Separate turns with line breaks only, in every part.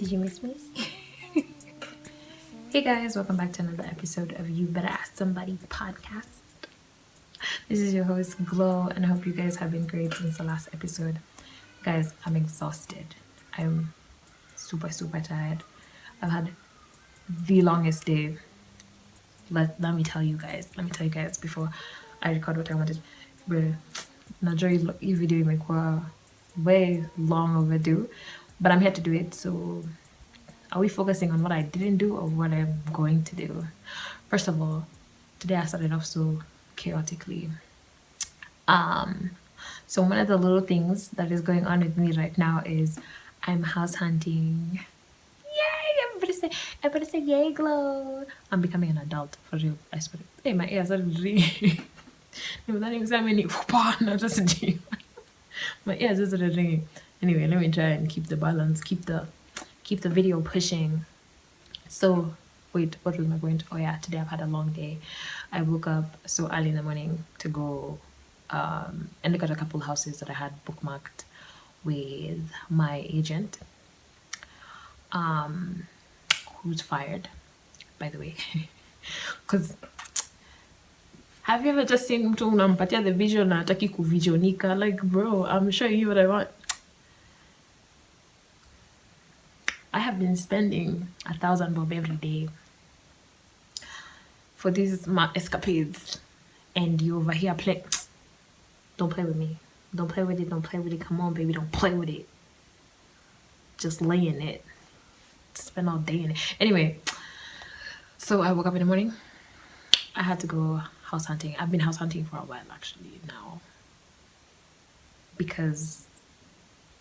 Did you miss me? Hey guys, welcome back to another episode of You Better Ask Somebody podcast. This is your host, Glow, and I hope you guys have been great since the last episode. Guys, I'm exhausted. I'm super tired. I've had the longest day. Let me tell you guys. Before I record what I wanted. But Najoi video imekuwa way long overdue. But I'm here to do it, so are we focusing on what I didn't do or what I'm going to do? First of all, today I started off so chaotically. So one of the little things that is going on with me right now is I'm house hunting. Yay! Everybody say yay, Glow. I'm becoming an adult for real. I swear. Hey, my ears are ringing. That examining. My ears are ringing. Anyway, let me try and keep the balance. Keep the video pushing. So wait, what was my point? Oh yeah, today I've had a long day. I woke up so early in the morning to go and look at a couple houses that I had bookmarked with my agent, who's fired, by the way. Because have you ever just seen mtu unampatia the vision na hataki kuvisionika? Like, bro, I'm showing you what I want. I have been spending 1,000 bob every day for these escapades, and you over here play. Don't play with me. Don't play with it. Come on, baby, don't play with it. Just lay in it. Spend all day in it. Anyway, so I woke up in the morning. I had to go house hunting. I've been house hunting for a while actually now, because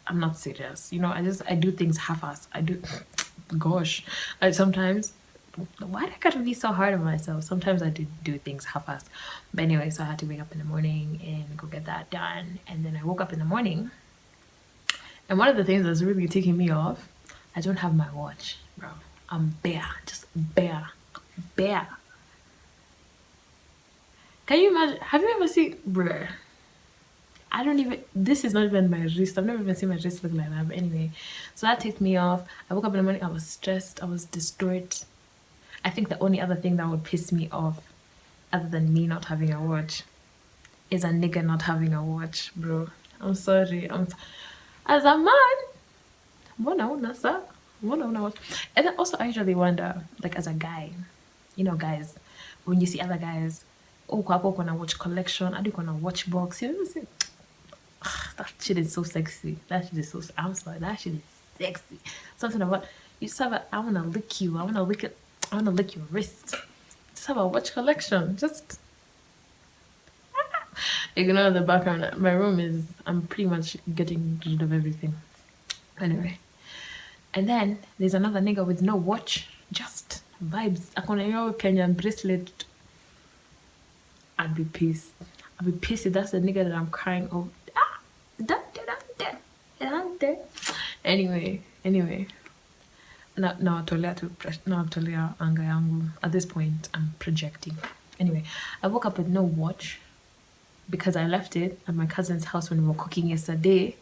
I'm not serious. You know, I do things half-ass. Gosh, sometimes, why do I gotta be so hard on myself? Sometimes I do things half-assed. But anyway, so I had to wake up in the morning and go get that done. And then I woke up in the morning, and one of the things that's really taking me off, I don't have my watch, bro. I'm bare, just bare. Can you imagine? Have you ever seen, bruh? This is not even my wrist. I've never even seen my wrist look like that. But anyway, so that ticked me off. I woke up in the morning, I was stressed, I was distraught. I think the only other thing that would piss me off, other than me not having a watch, is a nigga not having a watch, bro. I'm sorry. As a man, and then also I usually wonder, like as a guy, you know, guys, when you see other guys, oh, kwapo kona watch collection, I do kona watch box, you know, see, that shit is so sexy. I'm sorry, that shit is sexy. Something about you just have I wanna lick you. I wanna lick your wrist. Just have a watch collection. Just ignore the background. My room is, I'm pretty much getting rid of everything. Anyway, and then there's another nigga with no watch, just vibes. Akona yo Kenyan bracelet. I'd be pissed if that's the nigga that I'm crying over. Anyway. Natolea anga yangu. At this point, I'm projecting. Anyway, I woke up with no watch because I left it at my cousin's house when we were cooking yesterday.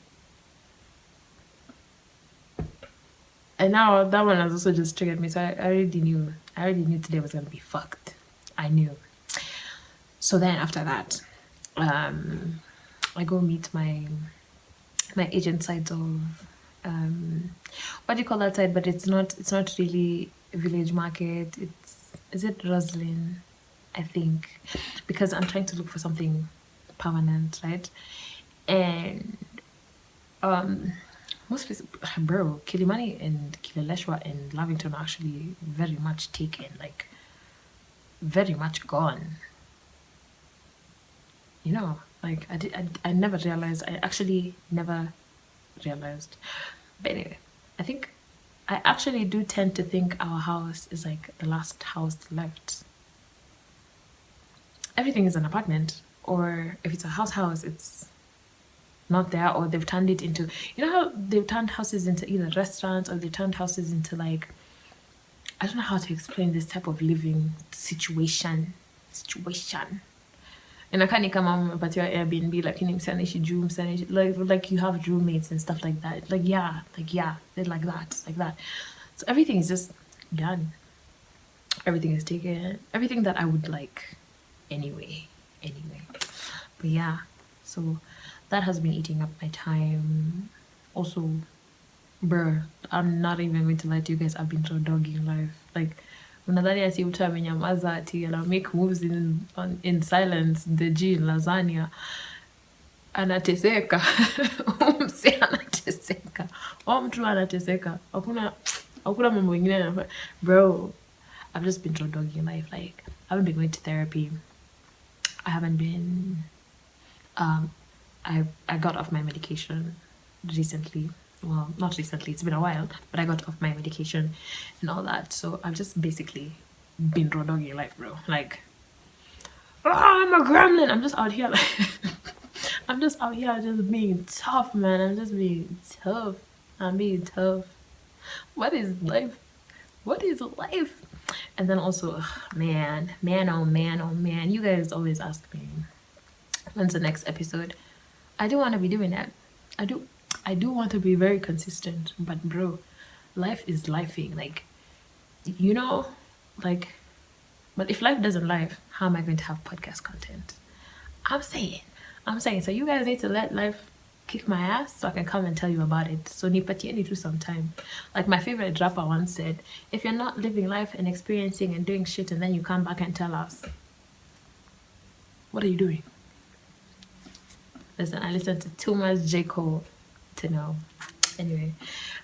And now that one has also just triggered me. So I already knew today was gonna be fucked. I knew. So then after that, I go meet my agent side of what do you call that side? But it's not really Village Market. Is it Roslyn? I think, because I'm trying to look for something permanent, right? And most places, bro, Kilimani and Kileleshwa and Lavington are actually very much taken, like very much gone. You know, like I never realized. I actually never realized. But anyway, I think I actually do tend to think our house is like the last house left. Everything is an apartment, or if it's a house, it's not there, or they've turned it into, you know how they've turned houses into either restaurants, or they turned houses into, like, I don't know how to explain this type of living situation. And I can't come but your Airbnb like like you have roommates and stuff like that. Like yeah, they're like that. So everything is just done. Everything is taken. Everything that I would like anyway. But yeah, so that has been eating up my time. Also, bruh, I'm not even going to lie to you guys, I've been so dogging life. Like unadhani ati mtu amenyamaza ati ana make moves in silence, the G in lasagna anateseka. Msi anateseka. Mtu anateseka. Hakuna mambo mengine. Bro, I've just been so dogging life. Like I haven't been going to therapy. I haven't been I got off my medication recently. Well, not recently, it's been a while, but I got off my medication and all that. So I've just basically been raw dogging life, bro. Like, I'm a gremlin. I'm just out here like I'm just out here just being tough, man. I'm just being tough. I'm being tough. What is life? What is life? And then also, man, oh man. You guys always ask me, when's the next episode? I do want to be doing that. I do want to be very consistent, but bro, life is lifing. Like, you know, like, but if life doesn't life, how am I going to have podcast content? I'm saying. So you guys need to let life kick my ass so I can come and tell you about it. So nipatieni tu some time. Like my favorite rapper once said, if you're not living life and experiencing and doing shit and then you come back and tell us, what are you doing? Listen, I listened to too much J. Cole to know. Anyway,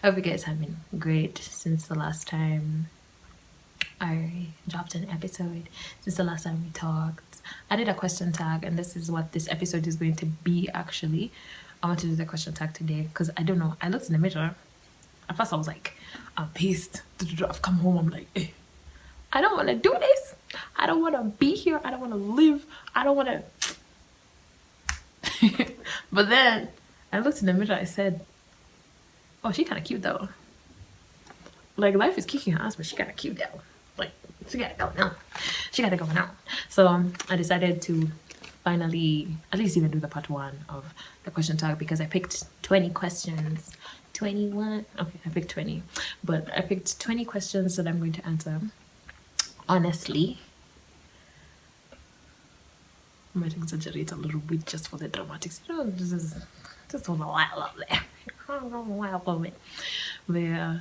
I hope you guys have been great since the last time I dropped an episode, since the last time we talked. I did a question tag, and this is what this episode is going to be actually. I want to do the question tag today because I don't know. I looked in the mirror. At first, I was like, I'm pissed. I've come home. I'm like, hey, I don't want to do this. I don't want to be here. I don't want to live. I don't want to. But then I looked in the mirror. I said, oh, she kind of cute though. Like life is kicking her ass, but she kind of cute though. Like she gotta go now. So I decided to finally at least even do the part 1 of the question tag because I picked 20 questions. 21. Okay, I picked 20, but I picked 20 questions that I'm going to answer honestly. I might exaggerate a little bit just for the dramatics. You know, just for the while up there. But yeah.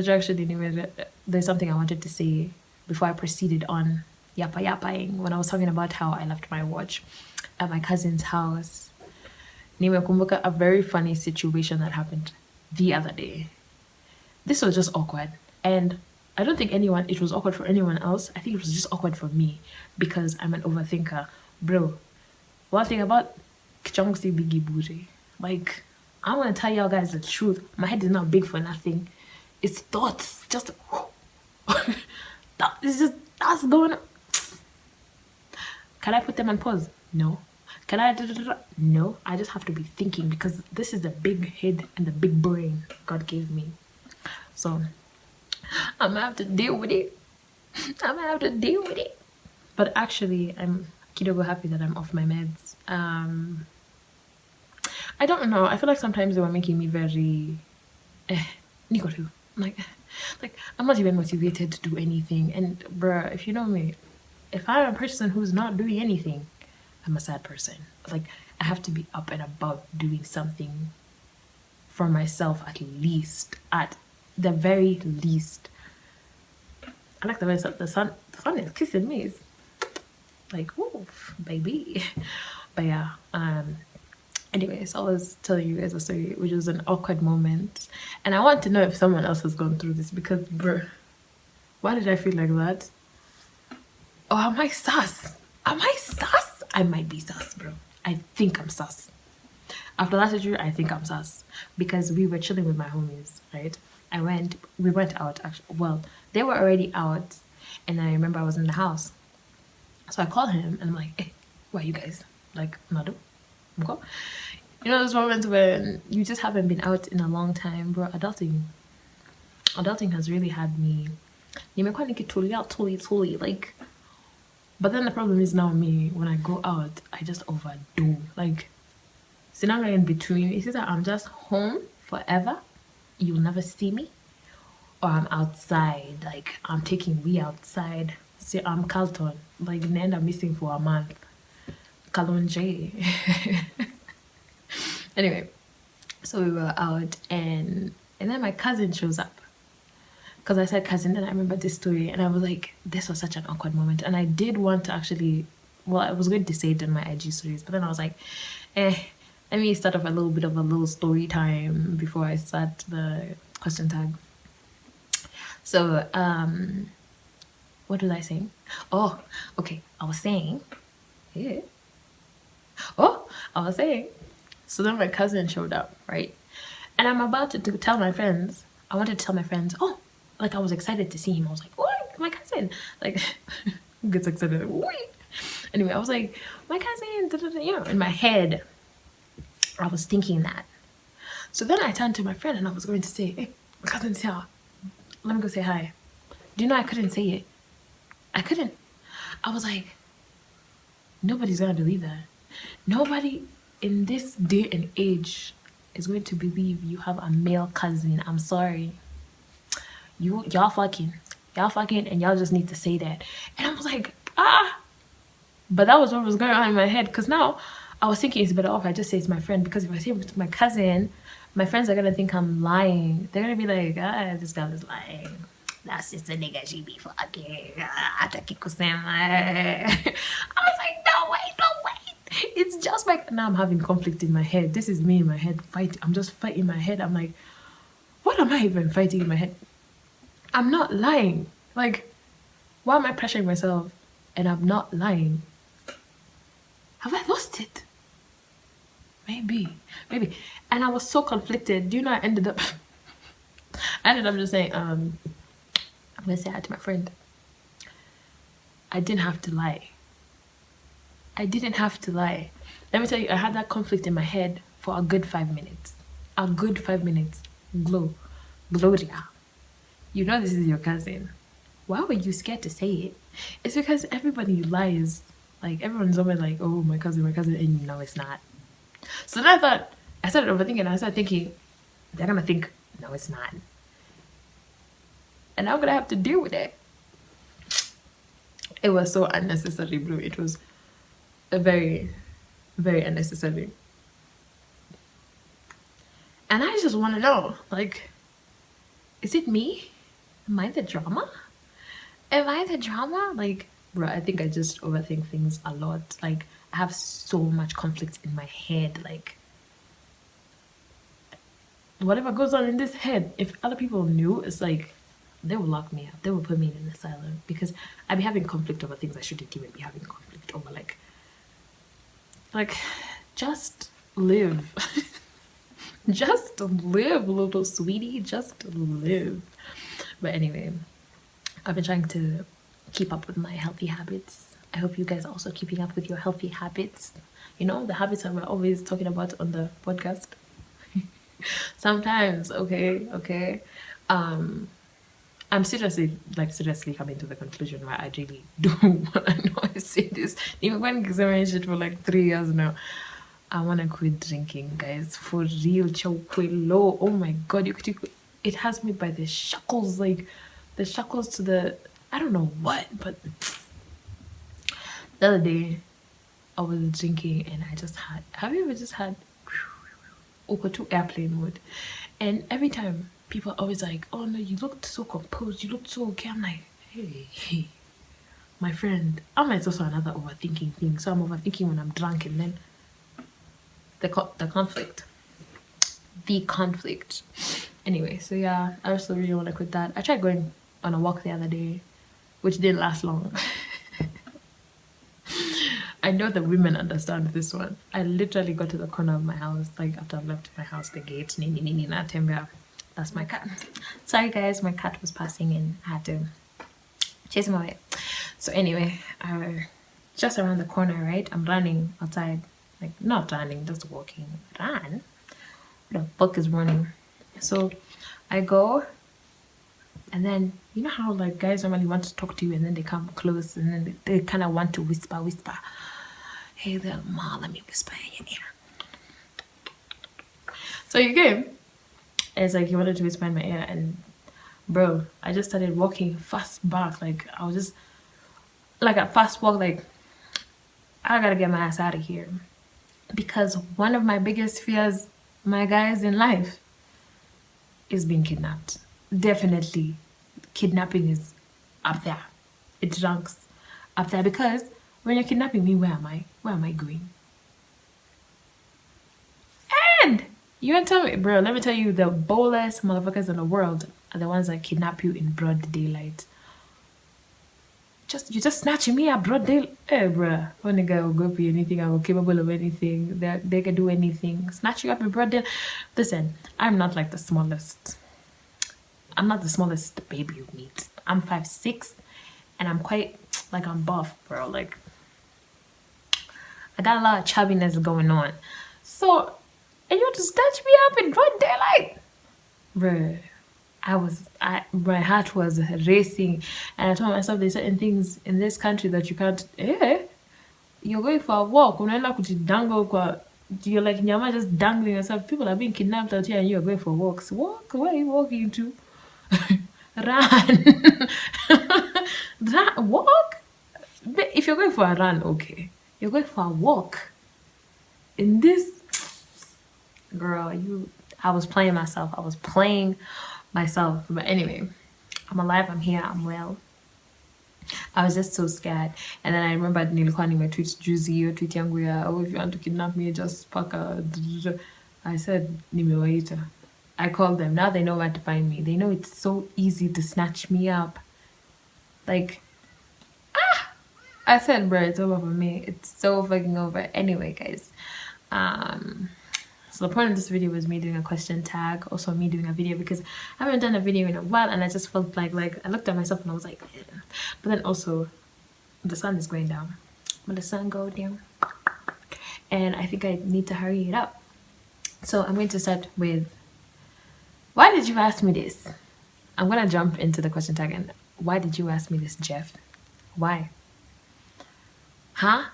Actually, there's something I wanted to say before I proceeded on yappaing when I was talking about how I left my watch at my cousin's house. Nimekumbuka a very funny situation that happened the other day. This was just awkward, and I don't think it was awkward for anyone else. I think it was just awkward for me because I'm an overthinker. Bro, one thing about Kichongsi Biggie Booty, like, I want to tell y'all guys the truth. My head is not big for nothing. It's thoughts. Just, that's going on. Can I put them on pause? No. Can I? No. I just have to be thinking because this is the big head and the big brain God gave me. So, I'm gonna have to deal with it. But actually, I'm kidogo happy that I'm off my meds. I don't know. I feel like sometimes they were making me very Nico like I'm not even motivated to do anything. And bruh, if you know me, if I'm a person who's not doing anything, I'm a sad person. Like I have to be up and about doing something for myself at the very least. I like the way the sun is kissing me. It's like, whoa, baby. But yeah, anyways, I was telling you guys a story, which was an awkward moment. And I want to know if someone else has gone through this because, bruh, why did I feel like that? Oh, am I sus? I might be sus, bro. I think I'm sus. After that surgery, I think I'm sus. Because we were chilling with my homies, right? We went out, actually. Well, they were already out. And I remember I was in the house. So I called him and I'm like, hey, where are you guys? Like, Nado? Okay. You know those moments when you just haven't been out in a long time, bro. Adulting has really had me. Nimekuwa nikitulia tuli. Like, But then the problem is now me, when I go out, I just overdo. Like, scenario in between, it's either I'm just home forever, you'll never see me, or I'm outside, like I'm taking we outside. See, I'm Carlton, like in the end I'm missing for a month. Kalonje. Anyway, so we were out and then my cousin shows up. Because I said cousin, and I remember this story, and I was like, this was such an awkward moment. And I did want to actually, well, I was going to say it in my IG stories, but then I was like, let me start off a little bit of a little story time before I start the question tag. So, what was I saying? Oh, okay. I was saying, yeah. Oh, I was saying. So then my cousin showed up, right? And I'm about to tell my friends. I wanted to tell my friends, oh, like I was excited to see him. I was like, what? My cousin. Like, who gets excited? What? Anyway, I was like, my cousin, da, da, da, you know, in my head, I was thinking that. So then I turned to my friend and I was going to say, hey, my cousin's here. Let me go say hi. Do you know I couldn't say it? I couldn't. I was like, nobody's gonna believe that. Nobody in this day and age is going to believe you have a male cousin. I'm sorry. Y'all fucking, and y'all just need to say that. And I was like, ah. But that was what was going on in my head, because now I was thinking it's better off I just say it's my friend, because if I say it's my cousin, my friends are gonna think I'm lying. They're gonna be like, this girl is lying. That's just a nigga she be fucking. I was like, no, wait. It's just like, now I'm having conflict in my head. This is me in my head fighting. I'm just fighting in my head. I'm like, what am I even fighting in my head? I'm not lying. Like, why am I pressuring myself and I'm not lying? Have I lost it? Maybe. And I was so conflicted. Do you know I ended up just saying, I'm gonna say hi to my friend. I didn't have to lie. Let me tell you, I had that conflict in my head for a good 5 minutes. Gloria, you know this is your cousin. Why were you scared to say it? It's because everybody lies. Like, everyone's always like, oh, my cousin, and you know it's not. So then I started overthinking. I started thinking, they're gonna think, no, it's not. And I'm gonna have to deal with it. It was so unnecessary, bro. It was a very, very unnecessary. And I just want to know, like, is it me? Am I the drama? Like, bro, I think I just overthink things a lot. Like, I have so much conflict in my head. Like, whatever goes on in this head, if other people knew, it's like, they will lock me up. They will put me in an asylum, because I'd be having conflict over things I shouldn't even be having conflict over. Like, just live. Just live, little sweetie. Just live. But anyway, I've been trying to keep up with my healthy habits. I hope you guys are also keeping up with your healthy habits. You know, the habits that we're always talking about on the podcast. Sometimes, okay. I'm seriously coming to the conclusion where I really do want to know I say this. Even when I shit for like 3 years now. I want to quit drinking, guys. For real, low. Oh my god, it has me by the shackles, like the shackles to the, I don't know what, but the other day I was drinking and I just had, have you ever just had over to airplane mode? And every time people are always like, oh no, you looked so composed, you looked so okay. I'm like, hey, my friend. It's also another overthinking thing. So I'm overthinking when I'm drunk, and then the conflict. Anyway, so yeah, I also really want to quit that. I tried going on a walk the other day, which didn't last long. I know that women understand this one. I literally got to the corner of my house, like after I left my house, the gate, that's my cat. Sorry guys, my cat was passing and I had to chase him away. So anyway, just around the corner, right? I'm running outside. Like, not running, just walking. Run? What the fuck is running? So I go And then you know how like guys normally want to talk to you and then they come close and then they kind of want to whisper. Hey there, ma, let me whisper in your ear. So you came. And it's like he wanted to whisper in my ear, and bro, I just started walking fast back. Like I was just like a fast walk. Like I gotta get my ass out of here because one of my biggest fears, my guys in life, is being kidnapped. Definitely, kidnapping is up there. It ranks up there because when you're kidnapping me, where am I? Where am I going? And you want to tell me, bro? Let me tell you, the boldest motherfuckers in the world are the ones that kidnap you in broad daylight. You just snatching me at broad daylight, bruh. One nigga will go for anything. I'm capable of anything. They can do anything. Snatch you up in broad daylight. Listen, I'm not like the smallest. I'm not the smallest baby you meet. I'm 5'6", and I'm quite like I'm buff, bro. Like I got a lot of chubbiness going on. So, and you want to snatch me up in broad daylight, bruh. My heart was racing, and I told myself there's certain things in this country that you can't. You're going for a walk. You're like nyama just dangling yourself. People are being kidnapped out here, and you're going for walks. Walk? Where are you walking to? Run. Run. Walk. But if you're going for a run, okay. You're going for a walk. In this, girl, I was playing myself. But anyway, I'm alive, I'm here, I'm well. I was just so scared. And then I remember nilikuwa nimetweet juzi hiyo tweet yangu ya, oh, if you want to kidnap me, just paka. I said nimewaita. I called them. Now they know where to find me. They know it's so easy to snatch me up. Like, I said, bro, it's over for me. It's so fucking over. Anyway, guys. So the point of this video was me doing a question tag, also me doing a video because I haven't done a video in a while, and I just felt like I looked at myself and I was like, yeah. But then also the sun is going down. When the sun go down, and I think I need to hurry it up. So I'm going to start with, why did you ask me this? I'm gonna jump into the question tag, and why did you ask me this, Jeff? Why? Huh?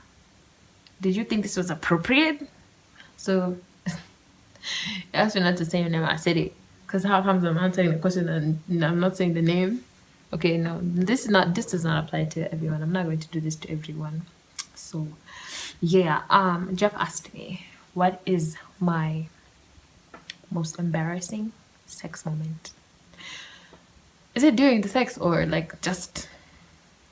Did you think this was appropriate? So you asked me not to say your name. I said it. Because how comes I'm answering the question and I'm not saying the name? Okay, no, this does not apply to everyone. I'm not going to do this to everyone. So yeah, Jeff asked me, what is my most embarrassing sex moment? Is it during the sex or like just?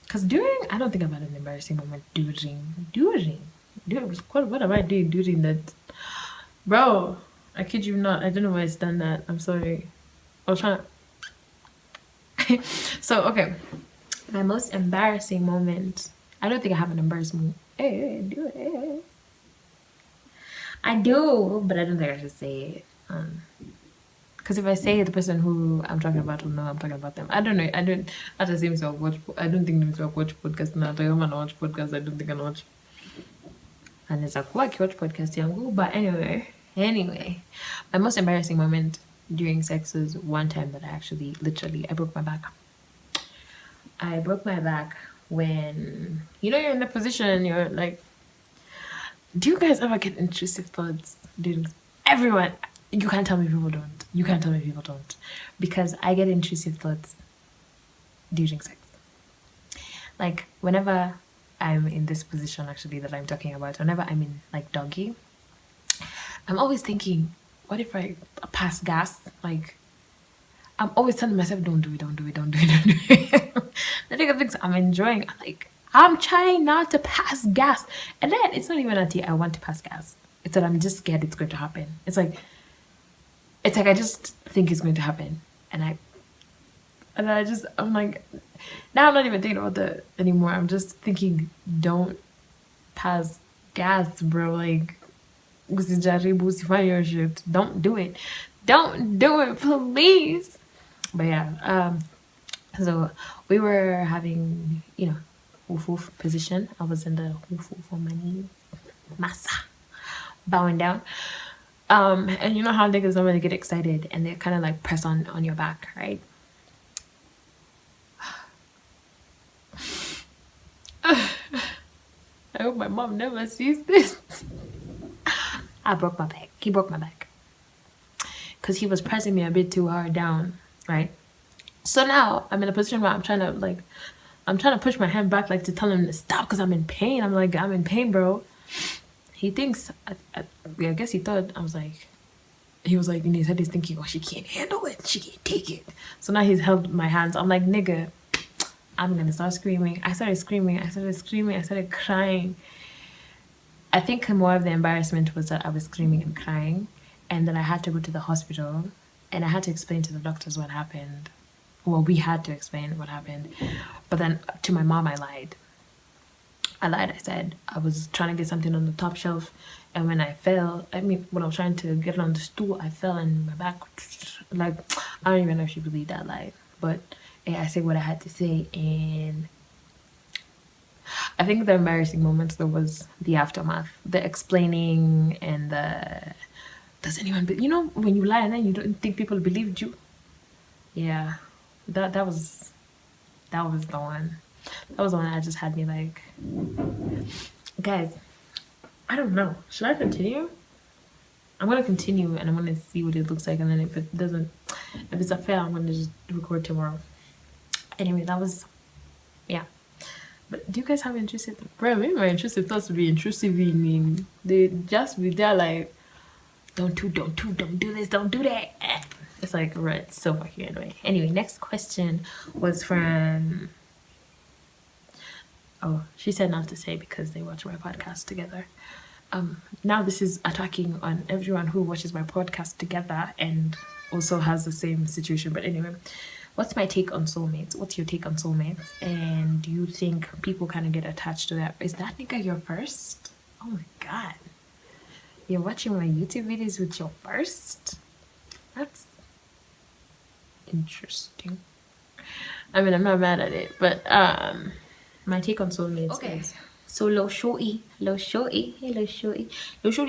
Because during, I don't think I've had an embarrassing moment during. What am I doing during that? Bro, I kid you not. I don't know why it's done that. I'm sorry. I was trying to... So, okay. My most embarrassing moment. I don't think I have an embarrassing moment. Hey, do it. Hey. I do, but I don't think I should say it. Because if I say it, the person who I'm talking about will know I'm talking about them. I don't know. I don't think to watch podcast. Now, I don't watch podcast. I don't think I watch. And it's like, watch podcast yangu. But anyway, my most embarrassing moment during sex was one time that I actually literally I broke my back. I broke my back when you're in the position and you're like, do you guys ever get intrusive thoughts? Dude, everyone, you can't tell me people don't. You can't tell me people don't. Because I get intrusive thoughts during sex. Like whenever I'm in this position actually that I'm talking about, whenever I'm in like doggy, I'm always thinking, what if I pass gas? Like, I'm always telling myself, don't do it. The nigga thinks I'm enjoying. I'm trying not to pass gas. And then it's not even until I want to pass gas. It's that I'm just scared it's going to happen. It's like I just think it's going to happen. I'm like, now I'm not even thinking about that anymore. I'm just thinking, don't pass gas, bro. Like, usifanye your shit. Don't do it. Don't do it, please. But yeah, so we were having, woof position. I was in the woof on my knees, massa, bowing down. And you know how niggas don't really get excited and they kind of like press on your back, right? I hope my mom never sees this. I broke my back. He broke my back. Because he was pressing me a bit too hard down, right? So now I'm in a position where I'm trying to push my hand back, like to tell him to stop because I'm in pain. I'm like, I'm in pain, bro. He thinks, I guess he thought, he was like, in his head, he's thinking, oh, she can't handle it. She can't take it. So now he's held my hands. I'm like, nigga, I'm going to start screaming. I started screaming. I started crying. I think more of the embarrassment was that I was screaming and crying, and then I had to go to the hospital, and I had to explain to the doctors what happened. Well, we had to explain what happened. But then to my mom, I lied. I said I was trying to get something on the top shelf, and when I fell, when I was trying to get it on the stool, I fell and my back, like, I don't even know if she believed that lie. But yeah, I said what I had to say, and I think the embarrassing moments though was the aftermath, the explaining, and the does anyone when you lie and then you don't think people believed you. Yeah, that was the one. That was the one that just had me like, guys, I don't know. Should I continue? I'm gonna continue and I'm gonna see what it looks like, and then if it's a fail, I'm gonna just record tomorrow. Anyway, that was, yeah. But do you guys have intrusive? Bro, maybe my intrusive thoughts would be intrusive mean they just be there like, don't do this, don't do that. It's like, right, it's so fucking annoying. Anyway, next question was from, oh, she said not to say because they watch my podcast together. Now this is attacking on everyone who watches my podcast together and also has the same situation. But anyway, what's my take on soulmates? What's your take on soulmates? And do you think people kind of get attached to that? Is that nigga your first? Oh my god. You're watching my YouTube videos with your first? That's interesting. I mean, I'm not mad at it, but my take on soulmates is, so Lo Shorty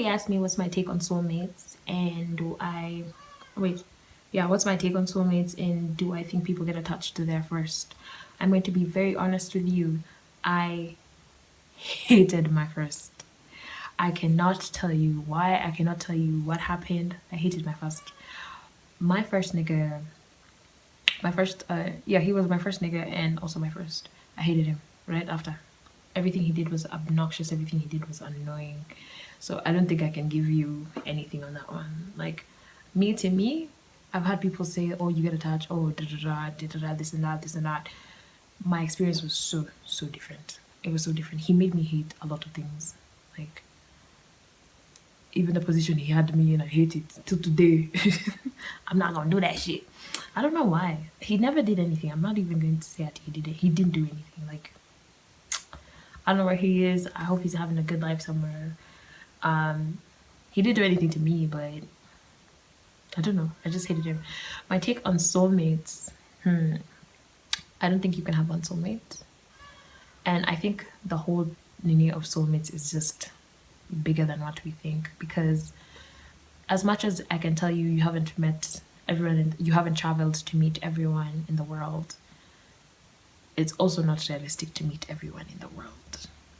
asked me what's my take on soulmates, and what's my take on soulmates, and do I think people get attached to their first? I'm going to be very honest with you. I hated my first. I cannot tell you why. I cannot tell you what happened. I hated my first. My first nigga, he was my first nigga and also my first. I hated him right after. Everything he did was obnoxious. Everything he did was annoying. So I don't think I can give you anything on that one. Like, to me, I've had people say, oh, you get attached, oh, this and that. My experience was so different. It was so different. He made me hate a lot of things. Like, even the position he had me in, I hate it till today. I'm not gonna do that shit. I don't know why. He never did anything. I'm not even going to say that he did it. He didn't do anything. Like, I don't know where he is. I hope he's having a good life somewhere. He didn't do anything to me, but I don't know. I just hated him. My take on soulmates. I don't think you can have one soulmate. And I think the whole meaning of soulmates is just bigger than what we think, because as much as I can tell you, you haven't met everyone, you haven't traveled to meet everyone in the world, it's also not realistic to meet everyone in the world.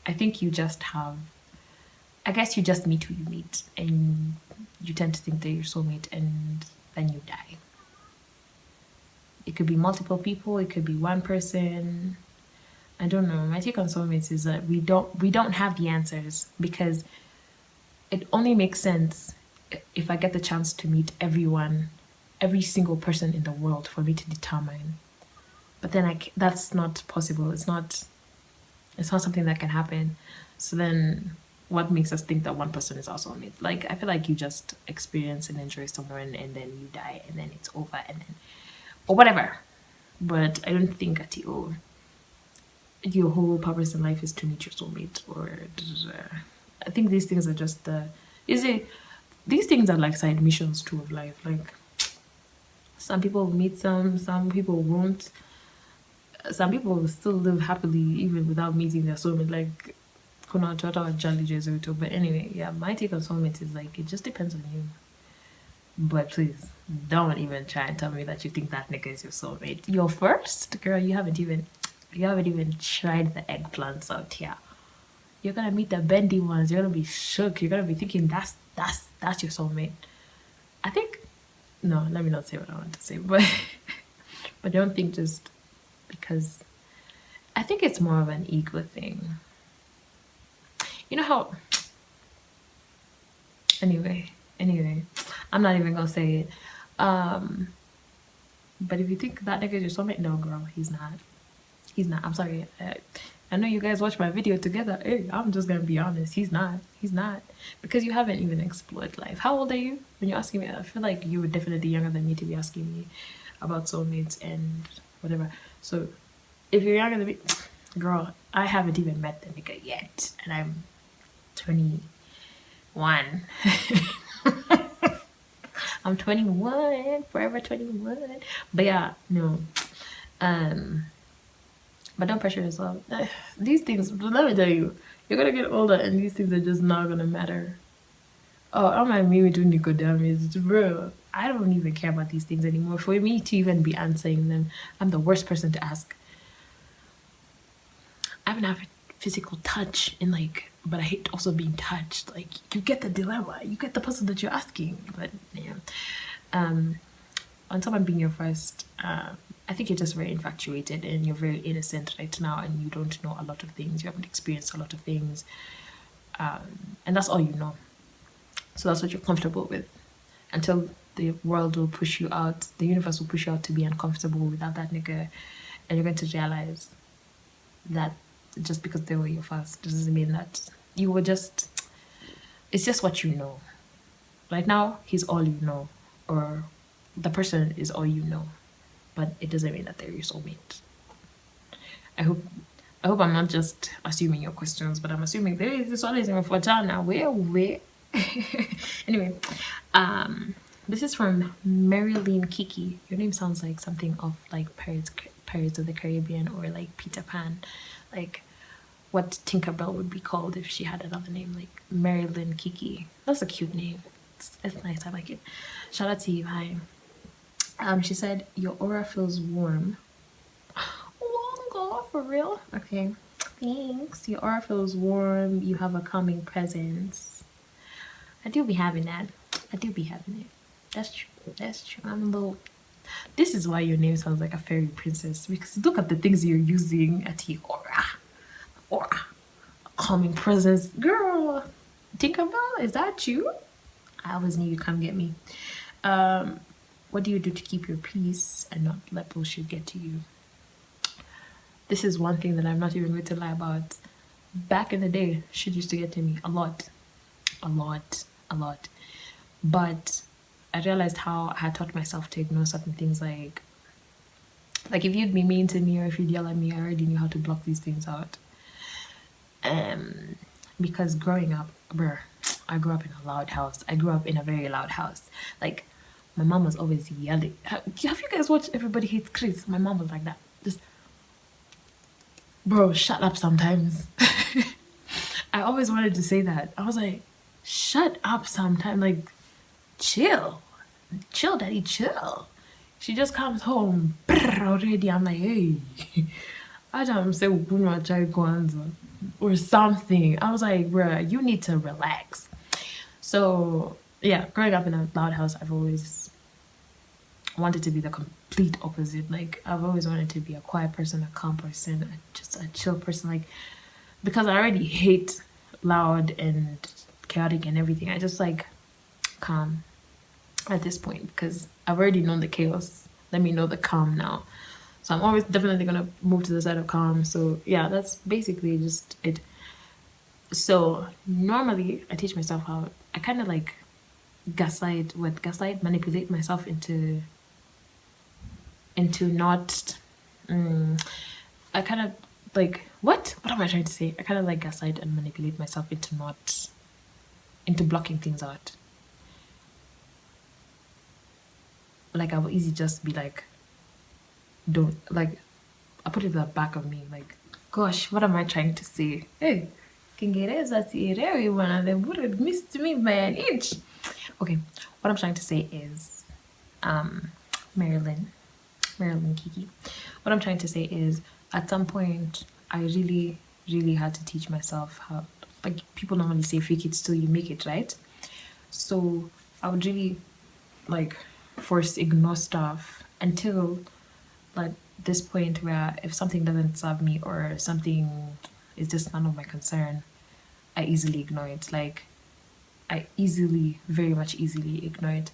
I think you just meet who you meet, and you tend to think they're your soulmate, and then you die. It could be multiple people, it could be one person. I don't know. My take on soulmates is that we don't have the answers, because it only makes sense if I get the chance to meet everyone, every single person in the world, for me to determine. But then that's not possible. It's not something that can happen. So then what makes us think that one person is our soulmate? Like, I feel like you just experience and enjoy someone, and then you die, and then it's over, and then, or whatever. But I don't think that your whole purpose in life is to meet your soulmate, or I think these things are just these things are like side missions too of life. Like, some people will meet some people won't. Some people will still live happily even without meeting their soulmate. Like, but anyway, yeah, my take on soulmates is like, it just depends on you. But please don't even try and tell me that you think that nigga is your soulmate. Your first, girl, you haven't even tried the eggplants out here. You're gonna meet the bendy ones. You're gonna be shook. You're gonna be thinking that's your soulmate. I think no, let me not say what I want to say, but but don't think just because I think it's more of an ego thing. You know how anyway, I'm not even gonna say it. But if you think that nigga is your soulmate, no girl, he's not. He's not. I'm sorry. I know you guys watch my video together. Hey, I'm just gonna be honest. He's not. He's not. Because you haven't even explored life. How old are you? When you're asking me, I feel like you were definitely younger than me to be asking me about soulmates and whatever. So if you're younger than me, girl, I haven't even met the nigga yet. And I'm 21. I'm 21, forever 21. But yeah, no. But don't pressure yourself. These things, let me tell you, you're gonna get older and these things are just not gonna matter. Oh, I'm like me doing Nico damage, bro. I don't even care about these things anymore. For me to even be answering them, I'm the worst person to ask. I haven't had physical touch in like, but I hate also being touched. Like you get the dilemma, you get the person that you're asking. But yeah, on someone being your first, I think you're just very infatuated and you're very innocent right now, and you don't know a lot of things. You haven't experienced a lot of things, and that's all you know. So that's what you're comfortable with, until the world will push you out, the universe will push you out to be uncomfortable without that nigga, and you're going to realize that just because they were your first doesn't mean that you were just. It's just what you know. Right now, he's all you know, or the person is all you know, but it doesn't mean that they're your soulmate. I hope I'm not just assuming your questions, but I'm assuming there is this one is even for Jana. Where? Anyway, this is from Marilyn Kiki. Your name sounds like something of like Pirates of the Caribbean or like Peter Pan, like what Tinkerbell would be called if she had another name, like Marilyn Kiki. That's a cute name. It's nice. I like it. Shout out to you. Hi. She said your aura feels warm. Oh God, for real? Okay. Thanks. Your aura feels warm. You have a calming presence. I do be having that. I do be having it. That's true. That's true. I'm a little. This is why your name sounds like a fairy princess, because look at the things you're using at your aura, calming presence, girl. Tinkerbell, is that you? I always knew you'd come get me. What do you do to keep your peace and not let bullshit get to you? This is one thing that I'm not even going to lie about. Back in the day, shit used to get to me a lot. But I realized how I had taught myself to ignore certain things, like if you'd be mean to me or if you'd yell at me, I already knew how to block these things out. Because growing up, I grew up in a loud house. I grew up in a very loud house. Like, my mom was always yelling. Have you guys watched Everybody Hates Chris? My mom was like that. Just, bro, shut up sometimes. I always wanted to say that. I was like, shut up sometimes. Like, chill. Chill, daddy, chill. She just comes home already. I'm like, hey. I don't say or something. I was like, bruh, you need to relax. So yeah, growing up in a loud house, I've always wanted to be the complete opposite. Like I've always wanted to be a quiet person, a calm person, just a chill person. Like because I already hate loud and chaotic and everything. I just like calm at this point because I've already known the chaos. Let me know the calm now. So I'm always definitely gonna move to the side of calm. So yeah, that's basically just it. So normally I teach myself how I kind of like manipulate myself into not. I kind of like what am I trying to say? I kind of like gaslight and manipulate myself into blocking things out. Like I will easily just be like, don't like. I put it at the back of me like, gosh, what am I trying to say? Hey, Kiingereza sielewi bwana, they would have missed me by an inch. Okay, what I'm trying to say is, Marilyn Kiki. What I'm trying to say is, at some point, I really really had to teach myself how, like, people normally say fake it till you make it, right? So I would really like force ignore stuff until like this point where if something doesn't serve me or something is just none of my concern, I easily ignore it. Like I easily, very much easily ignore it.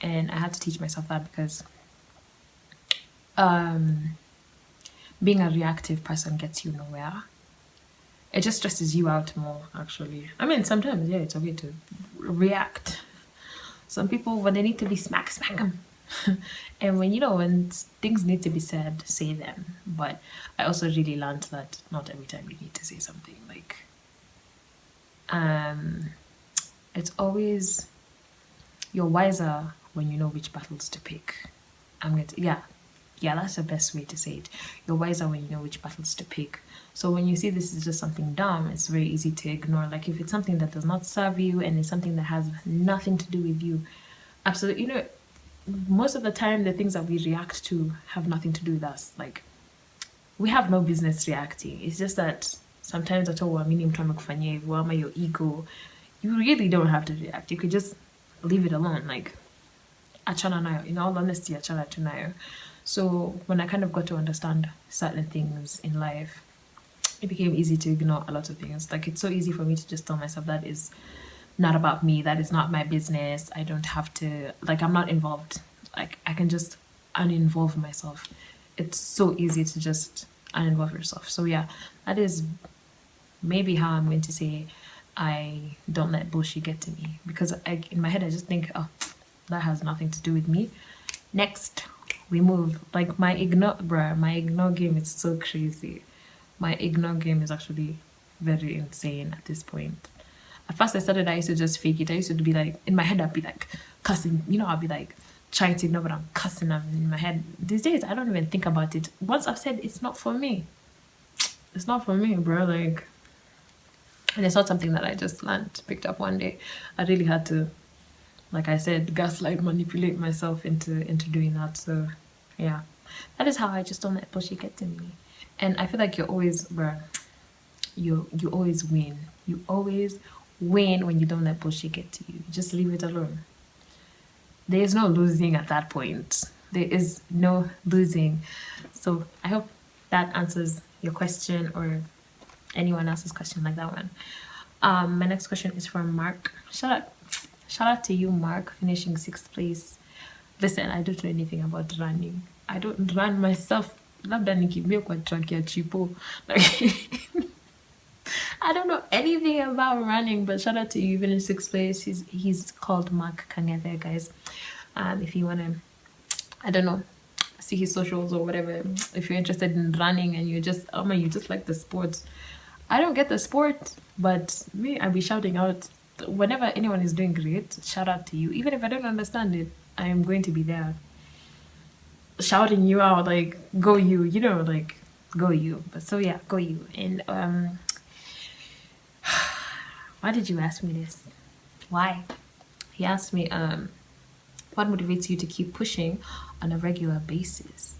And I had to teach myself that because um being a reactive person gets you nowhere. It just stresses you out more, actually. I mean, sometimes, yeah, it's okay to react. Some people, when they need to be smack them. And when, when things need to be said, say them. But I also really learned that not every time you need to say something. Like, um, it's always, you're wiser when you know which battles to pick. Yeah, that's the best way to say it. You're wiser when you know which battles to pick. So when you see this is just something dumb, it's very easy to ignore. Like if it's something that does not serve you and it's something that has nothing to do with you, absolutely. Most of the time the things that we react to have nothing to do with us. Like we have no business reacting. It's just that sometimes at all, meaning your ego, you really don't have to react. You could just leave it alone. Like achana nayo. In all honesty, achana tu nayo. So when I kind of got to understand certain things in life, it became easy to ignore a lot of things. Like it's so easy for me to just tell myself that is not about me, that is not my business. I don't have to, like, I'm not involved. Like I can just uninvolve myself. It's so easy to just uninvolve yourself. So yeah, that is maybe how I'm going to say I don't let bullshit get to me, because in my head I just think, oh, that has nothing to do with me. Next, we move. Like my ignore game is so crazy. My ignore game is actually very insane at this point. At first I used to just fake it. I used to be like, in my head I'd be like cussing, I'd be like trying to ignore, but I'm cussing them in my head. These days I don't even think about it. Once I've said it's not for me, it's not for me, bro. Like, and it's not something that I just learned, picked up one day. I really had to, like I said, gaslight, manipulate myself into doing that. So yeah, that is how I just don't let bullshit get to me. And I feel like you're always, bro, you always win. You always win when you don't let bullshit get to you. Just leave it alone. There is no losing at that point. There is no losing. So I hope that answers your question or anyone else's question like that one. My next question is from Mark. Shout out to you, Mark, finishing 6th place. Listen, I don't know anything about running. I don't run myself. Labda nikimbia kwa track ya chipo. Like I don't know anything about running, but shout out to you, even in 6th place. He's called Mark Kangete, guys. If you wanna, I don't know, see his socials or whatever. If you're interested in running and you just like the sport. I don't get the sport, but me, I'll be shouting out whenever anyone is doing great. Shout out to you, even if I don't understand it. I am going to be there, shouting you out, like go you, like go you. But so yeah, go you. And why did you ask me this? Why? He asked me, what motivates you to keep pushing on a regular basis?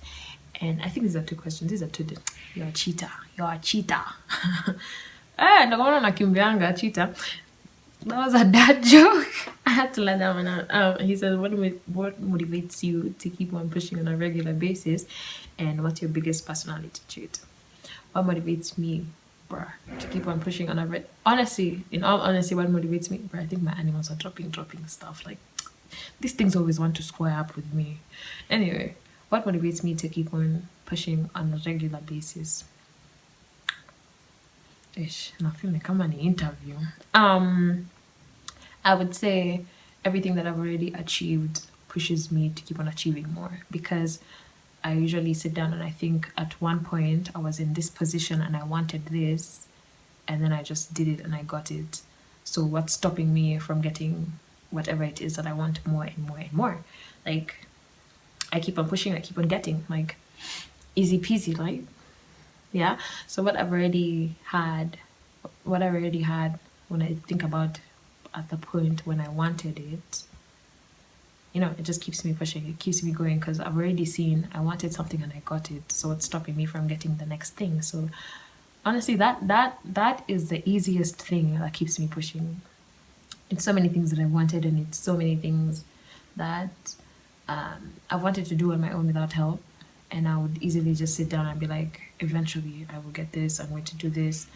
And I think these are two questions. These are two. You're a cheater. You're a cheater. Nakimbianga cheater. That was a dad joke. I had to let that one out. He says, what motivates you to keep on pushing on a regular basis? And what's your biggest personality trait? What motivates me, bruh, to keep on pushing on a honestly, in all honesty, what motivates me, bruh, I think my animals are dropping stuff. Like, these things always want to square up with me. Anyway, what motivates me to keep on pushing on a regular basis? Ish, I feel like I'm on an interview. I would say everything that I've already achieved pushes me to keep on achieving more, because I usually sit down and I think at one point I was in this position and I wanted this, and then I just did it and I got it. So what's stopping me from getting whatever it is that I want more and more and more? Like, I keep on pushing, I keep on getting, like, easy peasy, like, yeah. So what I already had when I think about at the point when I wanted it, it just keeps me pushing, it keeps me going, because I've already seen I wanted something and I got it. So what's stopping me from getting the next thing? So honestly, that is the easiest thing that keeps me pushing. It's so many things that I wanted, and it's so many things that I wanted to do on my own without help. And I would easily just sit down and be like, eventually I will get this, I'm going to do this,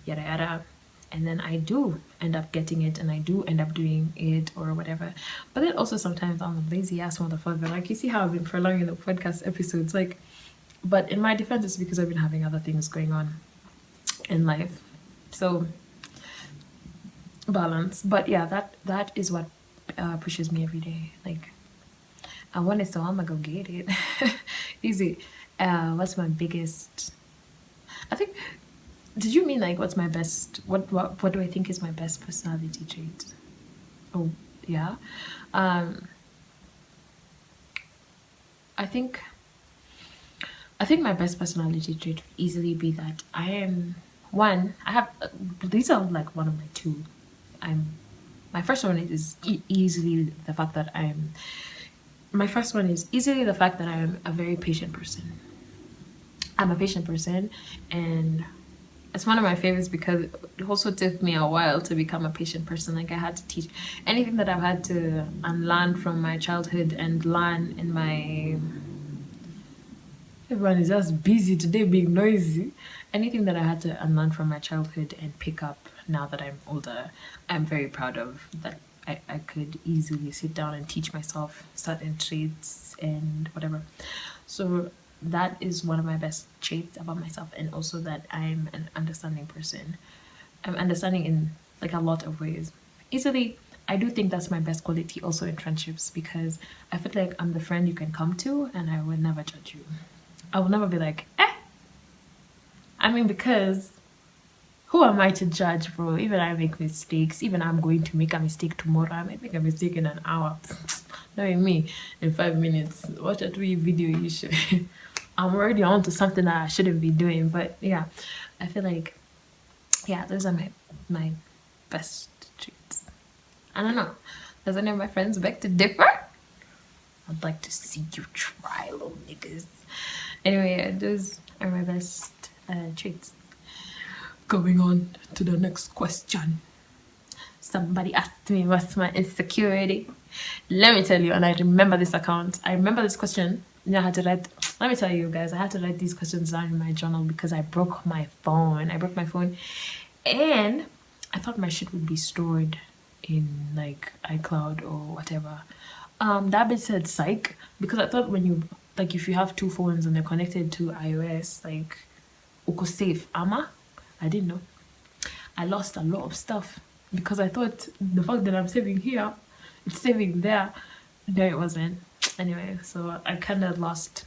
yada yada. And then I do end up getting it, and I do end up doing it or whatever. But then also sometimes I'm a lazy ass motherfucker. Like, you see how I've been prolonging the podcast episodes. Like, but in my defense, it's because I've been having other things going on in life. So balance. But yeah, that is what pushes me every day. Like, I want it, so I'm gonna go get it. Easy. What's my biggest? I think. Did you mean like what's my best? What do I think is my best personality trait? Oh yeah. Um, I think I think my best personality trait would easily be that I am one. I have these are like one of my two. I'm my first one is easily the fact that I'm. My first one is easily the fact that I'm a very patient person. I'm a patient person, and it's one of my favorites because it also took me a while to become a patient person. Like, I had to teach anything that I've had to unlearn from my childhood and learn in my. Everyone is just busy today, being noisy. Anything that I had to unlearn from my childhood and pick up now that I'm older, I'm very proud of that. I could easily sit down and teach myself certain traits and whatever. So that is one of my best traits about myself, and also that I'm an understanding person. I'm understanding in like a lot of ways. Easily, I do think that's my best quality also in friendships, because I feel like I'm the friend you can come to and I will never judge you. I will never be like, eh. I mean, because who am I to judge, bro? Even I make mistakes. Even I'm going to make a mistake tomorrow. I might make a mistake in an hour. Knowing me, in 5 minutes, watch a 3 video you should. I'm already on to something that I shouldn't be doing. But yeah, I feel like, yeah, those are my best traits. I don't know. Does any of my friends beg to differ? I'd like to see you try, little niggas. Anyway, those are my best traits. Going on to the next question. Somebody asked me what's my insecurity. Let me tell you, and I remember this account. I remember this question. You know, I had to write. Let me tell you guys, I had to write these questions down in my journal because I broke my phone. I broke my phone, and I thought my shit would be stored in like iCloud or whatever. That bit said psych, because I thought when you like, if you have two phones and they're connected to iOS, like uko safe. Ama, I didn't know. I lost a lot of stuff because I thought the fact that I'm saving here, it's saving there. No, it wasn't. Anyway, so I kind of lost.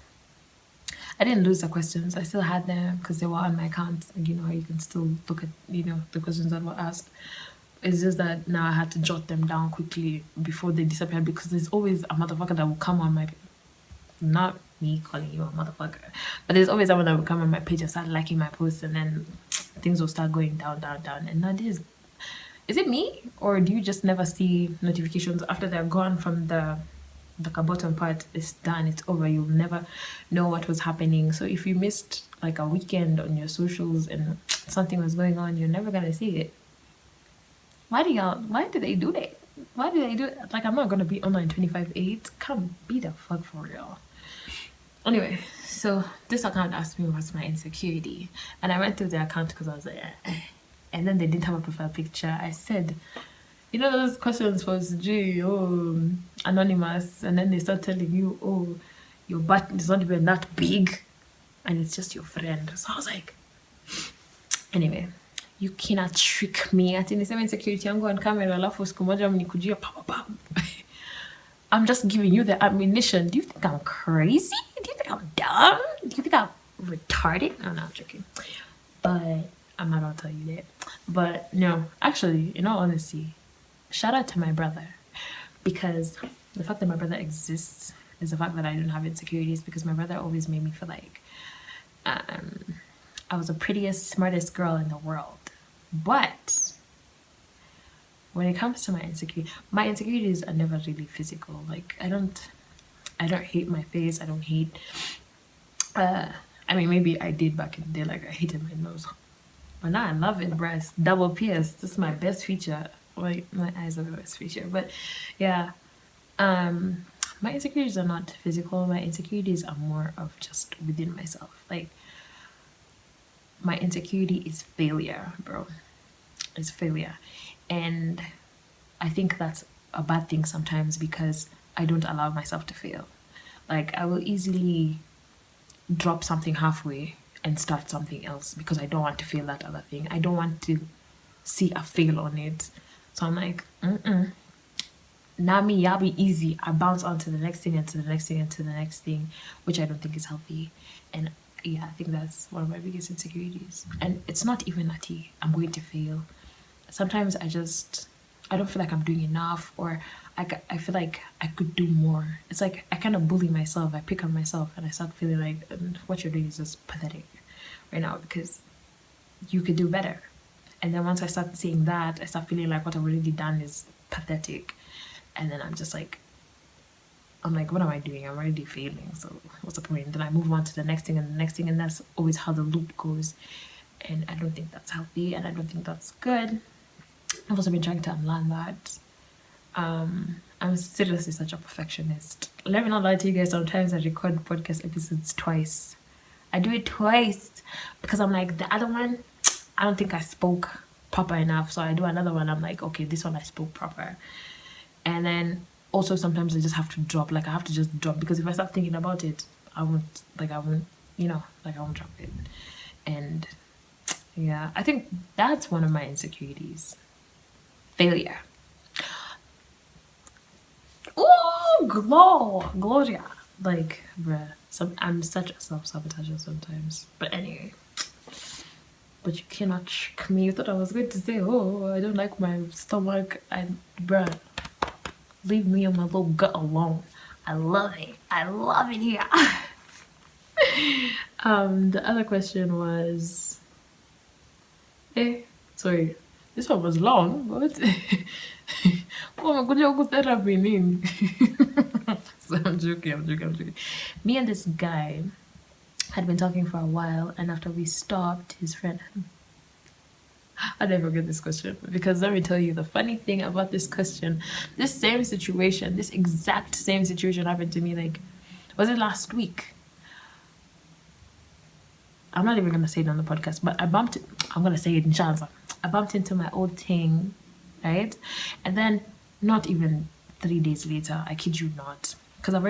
I didn't lose the questions. I still had them because they were on my account. And you know how you can still look at, the questions that were asked. It's just that now I had to jot them down quickly before they disappeared, because there's always a motherfucker that will come on my, not me calling you a motherfucker, but there's always someone that will come on my page and start liking my posts, and then things will start going down, down, down. And that is it me, or do you just never see notifications after they're gone from the bottom part? Is done, it's over, you'll never know what was happening. So if you missed like a weekend on your socials and something was going on, you're never gonna see it. Why do they do that? Why do they do it? Like, I'm not gonna be online 25/8. Come be the fuck for real. Anyway, so this account asked me what's my insecurity, and I went through the account because I was like, and then they didn't have a profile picture. I said, those questions for G, anonymous, and then they start telling you, oh, your butt is not even that big, and it's just your friend. So I was like, anyway, you cannot trick me. Ati niseme insecurity yangu on camera, alafu siku moja mnikujia pam. I'm just giving you the ammunition. Do you think I'm crazy? Do you think I'm dumb? Do you think I'm retarded? No, I'm joking. But I'm not gonna tell you that. But no, actually, in all honesty, shout out to my brother, because the fact that my brother exists is the fact that I don't have insecurities, because my brother always made me feel like I was the prettiest, smartest girl in the world. But when it comes to my insecurities are never really physical. Like, I don't hate my face. I don't hate. I mean, maybe I did back in the day. Like, I hated my nose. But now I love it, breast double pierced. This is my best feature. Like my eyes are the best feature. But yeah, my insecurities are not physical. My insecurities are more of just within myself. Like my insecurity is failure, bro. It's failure, and I think that's a bad thing sometimes because I don't allow myself to fail. Like I will easily drop something halfway and start something else because I don't want to fail that other thing. I don't want to see a fail on it. So I'm like, now me, y'all be easy. I bounce on to the next thing and to the next thing and to the next thing, which I don't think is healthy. And yeah, I think that's one of my biggest insecurities. And it's not even that I'm going to fail. Sometimes I don't feel like I'm doing enough, or I feel like I could do more. It's like I kind of bully myself. I pick on myself and I start feeling like what you're doing is just pathetic right now because you could do better. And then once I start seeing that, I start feeling like what I've already done is pathetic. And then I'm like, what am I doing? I'm already failing. So what's the point? Then I move on to the next thing and the next thing. And that's always how the loop goes. And I don't think that's healthy. And I don't think that's good. I've also been trying to unlearn that. I'm seriously such a perfectionist. Let me not lie to you guys. Sometimes I record podcast episodes twice. I do it twice because I'm like, the other one, I don't think I spoke proper enough. So I do another one. I'm like, okay, this one I spoke proper. And then also sometimes I just have to drop. Like I have to just drop because if I start thinking about it, I won't drop it. And yeah, I think that's one of my insecurities. Failure. Oh, Gloria. Like, bruh. I'm such a self-sabotager sometimes. But anyway. But you cannot trick me. You thought I was going to say, oh, I don't like my stomach. Bruh. Leave me and my little gut alone. I love it. I love it here. The other question was... sorry. This one was long. What? Oh my god, you're therapy mean. So I'm joking. Me and this guy had been talking for a while, and after we stopped, his friend... I never forget this question because let me tell you the funny thing about this question. This exact same situation happened to me. Like, was it last week? I'm not even gonna say it on the podcast, but I'm gonna say it inshallah. I bumped into my old thing, right? And then not even 3 days later, I kid you not, because I'm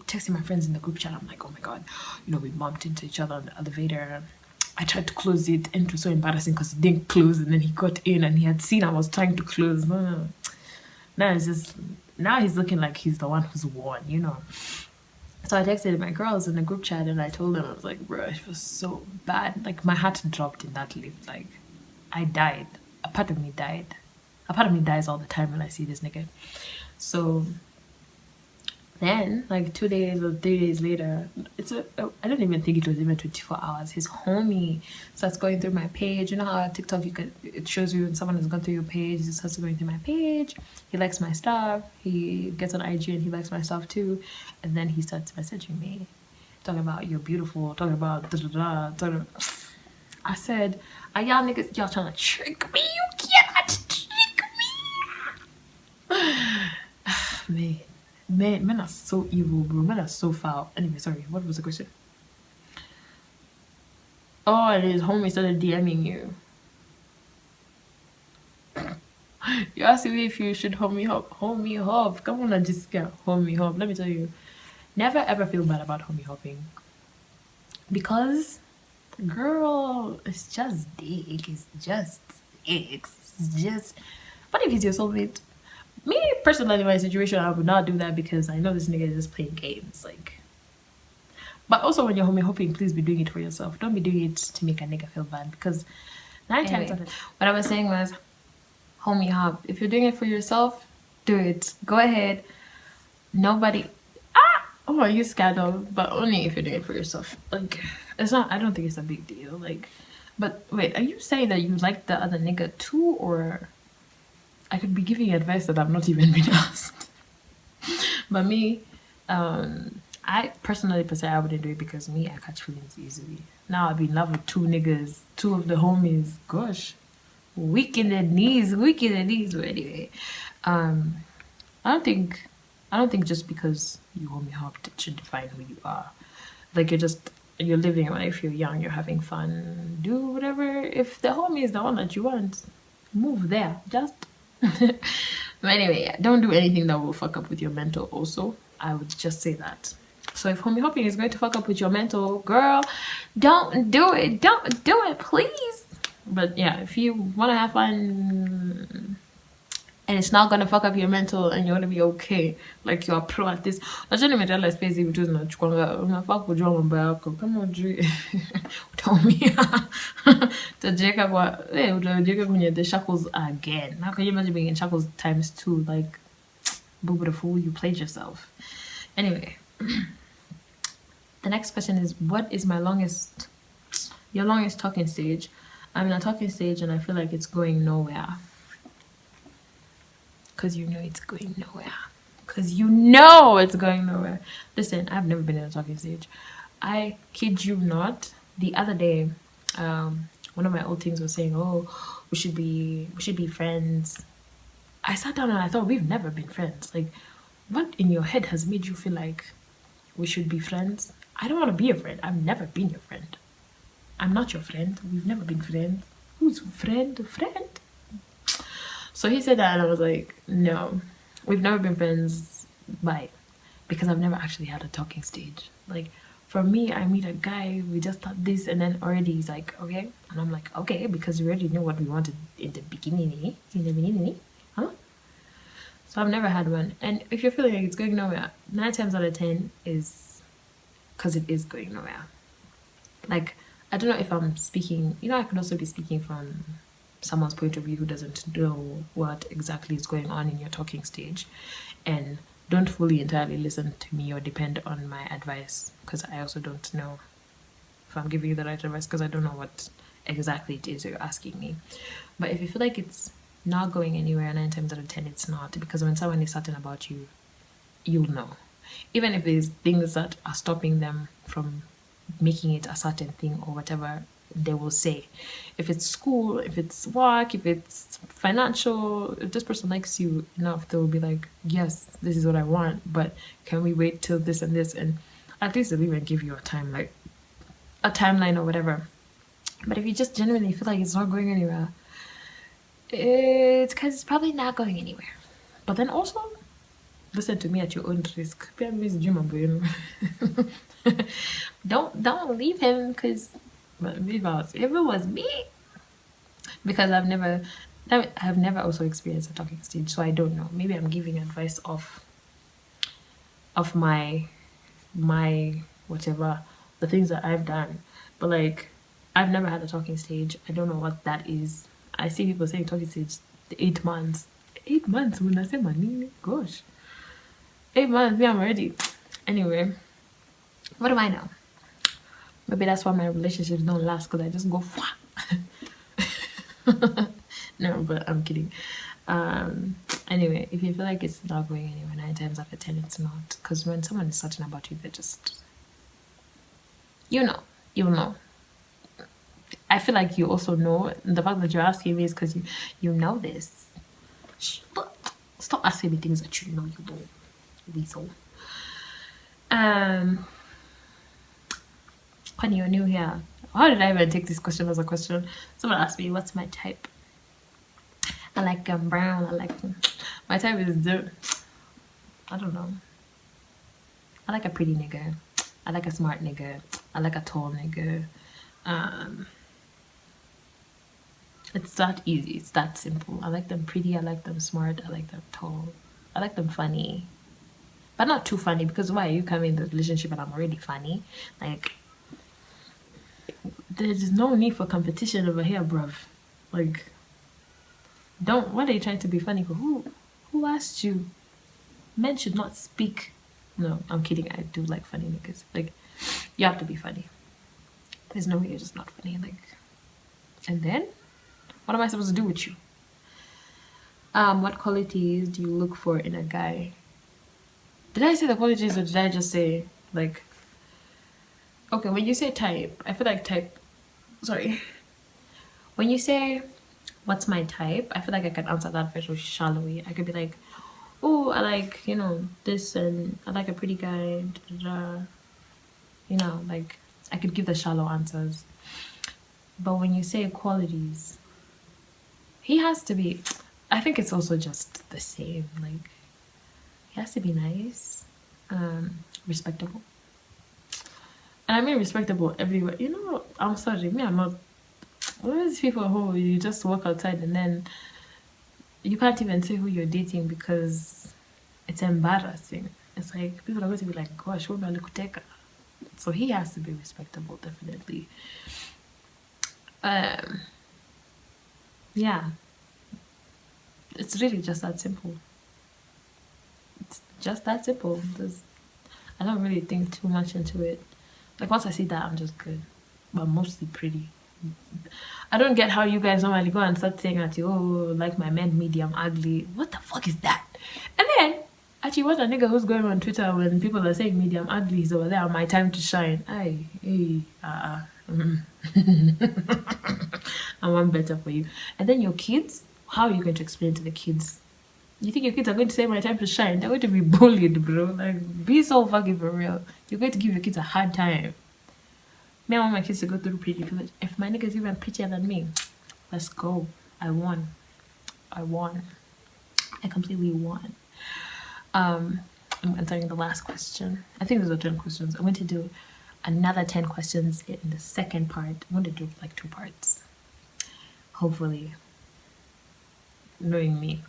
texting my friends in the group chat. I'm like, oh my god, we bumped into each other on the elevator. I tried to close it and it was so embarrassing because it didn't close, and then he got in and he had seen I was trying to close. No. Now he's looking like he's the one who's won, So I texted my girls in the group chat and I told them, I was like, bro, it was so bad. Like my heart dropped in that lift. Like I died. A part of me died. A part of me dies all the time when I see this nigga. So then, like 2 days or 3 days later, I don't even think it was even 24 hours. His homie starts going through my page. You know how on TikTok it shows you when someone has gone through your page. He starts going through my page. He likes my stuff. He gets on IG and he likes my stuff too. And then he starts messaging me, talking about you're beautiful, talking about I said, are y'all niggas trying to trick me? You cannot trick me. Man. Men are so evil, bro. Men are so foul. Anyway, sorry. What was the question? Oh, and his homie started DMing you. You asked me if you should hold me up. Hold me up. Come on, Jessica. Hold me up. Let me tell you. Never ever feel bad about homie hopping. Because, girl, it's just dick. It's just sex. It's just... What if it's your soulmate? Me, personally, in my situation, I would not do that because I know this nigga is just playing games. Like, but also when you're homie hopping, please be doing it for yourself. Don't be doing it to make a nigga feel bad because 9 times out of 10, what I was saying was, homie hop. If you're doing it for yourself, do it. Go ahead. Nobody... Oh, you scared of, but only if you're doing it for yourself. Like, it's not... I don't think it's a big deal. Like, but wait, are you saying that you like the other nigga too, or... I could be giving advice that I've not even been asked. But me, I I personally per se I wouldn't do it because me, I catch feelings easily. Now I've been in love with two niggas, two of the homies. Gosh, weak in the knees, weak in the knees. But anyway, um, I don't think I don't think just because you homie hopped it should define who you are. Like you're living your life, you're young, you're having fun, do whatever. If the homie is the one that you want, move there. Just but anyway, yeah, don't do anything that will fuck up with your mental also. I would just say that. So if homie hopping is going to fuck up with your mental, girl, don't do it. Don't do it, please. But yeah, if you wanna have fun and it's not gonna fuck up your mental and you're gonna be okay, like you're a pro at this. Najua nimerealize pia hizi vitu zinachukwanga unafaa kujua mambo yako kama ujui utaumia utajiweka kwa utajiweka kwenye the shackles again. How can you imagine being in shackles times 2? Like boo the fool, you played yourself. Anyway, the next question is, what is your longest talking stage? I'm in a talking stage and I feel like it's going nowhere. Because you know it's going nowhere. Because you know it's going nowhere. Listen, I've never been in a talking stage. I kid you not. The other day, one of my old things was saying, "Oh, we should be friends." I sat down and I thought, we've never been friends. Like, what in your head has made you feel like we should be friends? I don't want to be your friend. I've never been your friend. I'm not your friend. We've never been friends. Who's friend? Friend? So he said that and I was like, no, we've never been friends. Bye. Because I've never actually had a talking stage. Like, for me, I meet a guy, we just thought this, and then already he's like, okay. And I'm like, okay, because we already knew what we wanted in the beginning. Huh? So I've never had one. And if you're feeling like it's going nowhere, 9 times out of 10 is because it is going nowhere. Like, I don't know if I'm speaking, I can also be speaking from someone's point of view who doesn't know what exactly is going on in your talking stage, and don't fully entirely listen to me or depend on my advice, because I also don't know if I'm giving you the right advice, because I don't know what exactly it is you're asking me. But if you feel like it's not going anywhere, 9 times out of 10 it's not, because when someone is certain about you, you'll know. Even if there's things that are stopping them from making it a certain thing or whatever, they will say. If it's school, if it's work, if it's financial, if this person likes you enough, they will be like, yes, this is what I want, but can we wait till this and this? And at least they'll even give you a time, like a timeline or whatever. But if you just genuinely feel like it's not going anywhere, it's because it's probably not going anywhere. But then also, listen to me at your own risk. Don't leave him, because if it was me, because I've never also experienced a talking stage, so I don't know. Maybe I'm giving advice of my whatever, the things that I've done, but like I've never had a talking stage. I don't know what that is. I see people saying talking stage 8 months. 8 months when I say my name, gosh, 8 months, yeah, I'm ready. Anyway, what do I know? Maybe that's why my relationships don't last, because I just go no, but I'm kidding. Anyway, if you feel like it's not going anywhere, 9 times out of 10 it's not, because when someone is certain about you, they're just, you'll know. I feel like you also know. The fact that you're asking me is because you know this. Stop asking me things that you know you don't. Weasel. When you're new here, how did I even take this question as a question? Someone asked me, what's my type? I like brown. I like, my type is I don't know. I like a pretty nigga. I like a smart nigga. I like a tall nigga. It's that easy. It's that simple. I like them pretty. I like them smart. I like them tall. I like them funny, but not too funny, because why? You come in the relationship and I'm already funny. Like, there's no need for competition over here, bruv. Like, what are you trying to be funny for? Who asked you? Men should not speak. No, I'm kidding. I do like funny niggas. Like, you have to be funny. There's no way you're just not funny. Like, and then what am I supposed to do with you? What qualities do you look for in a guy? Did I say the qualities, or did I just say Like, okay, when you say type, I feel like type, sorry. When you say, what's my type? I feel like I can answer that very shallowly. I could be like, oh, I like, this, and I like a pretty guy, da, da, da. Like, I could give the shallow answers. But when you say qualities, he has to be, I think it's also just the same. Like, he has to be nice, respectable. And I mean respectable everywhere. I'm sorry, me, I'm not. What are these people who you just walk outside and then you can't even say who you're dating because it's embarrassing. It's like people are going to be like, gosh, what about Lukuteka? So he has to be respectable, definitely. Um, yeah, it's really just that simple. It's just that simple. I don't really think too much into it. Like once I see that, I'm just good, but mostly pretty. I don't get how you guys normally go and start saying that oh, like my men medium ugly. What the fuck is that? And then actually, what a nigga who's going on Twitter when people are saying medium ugly is over there. My time to shine. Aye, hey, I want better for you. And then your kids. How are you going to explain to the kids? You think your kids are going to say my time to shine? They're going to be bullied, bro. Like, be so fucking for real. You're going to give your kids a hard time. Me, I want my kids to go through pretty privilege. If my nigga's even prettier than me, let's go. I won. I won. I completely won. I'm answering the last question. I think those are 10 questions. I'm going to do another 10 questions in the second part. I'm going to do like 2 parts. Hopefully. Knowing me.